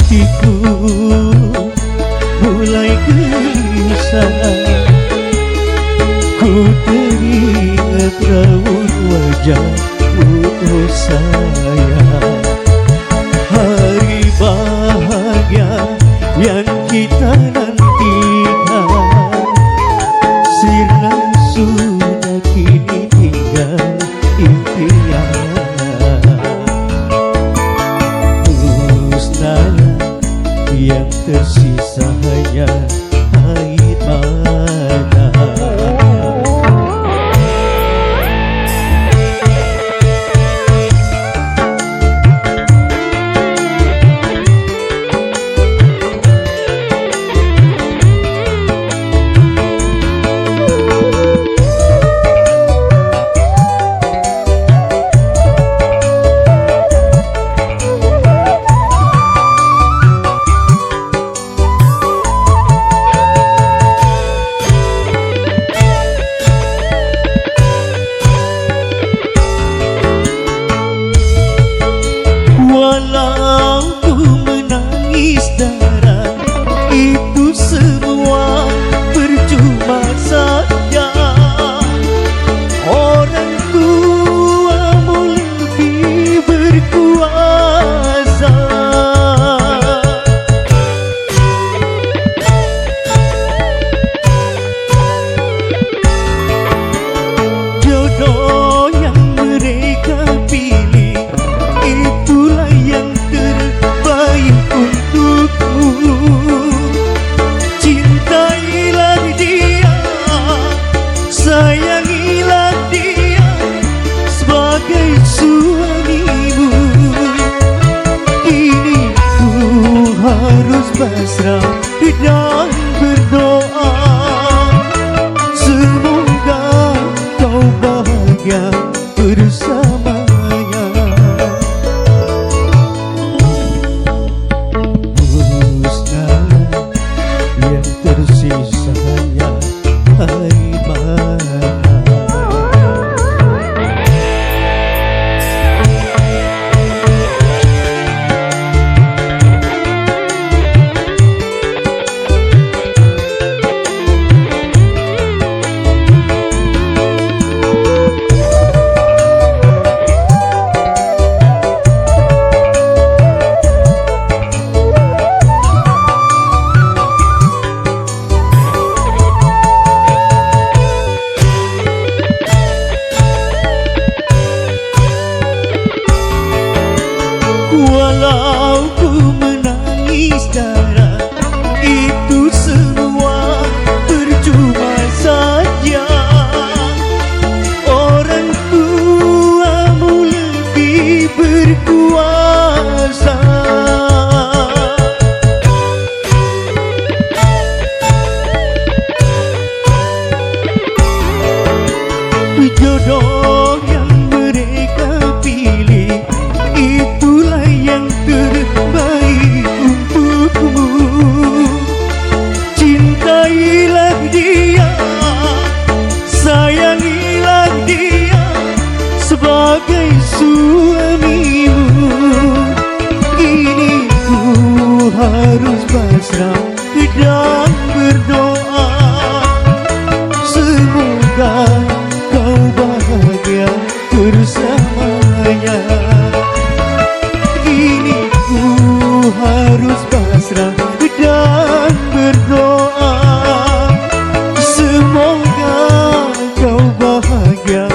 hatiku mulai gelisah. Ku teringat raut wajahmu, oh sayang. Hari bahagia yang kita nantikan sirna sudah kini tinggal impian. Musnahlah yang tersisa hanya air mata. Walau ku menangis darah, itu semua percuma saja. Orang tuamu lebih berkuasa. Jodoh yang mereka pilih itulah yang terbaik untukmu. Cintailah dia, sayangilah dia sebagai suamimu. Kini ku harus pasrah dan berdoa, semoga kau bahagia bersamanya. Yang tersisa hanya air mata. Walau ku menangis darah, itu semua percuma saja. Orang tuamu lebih berkuasa. Jodoh yang mereka pilih itulah yang terbaik untukmu. Cintailah dia, sayangilah dia sebagai suamimu. Kini ku harus pasrah dan berdoa, semoga kau bahagia bersamanya. Kini ku harus pasrah dan berdoa, semoga kau bahagia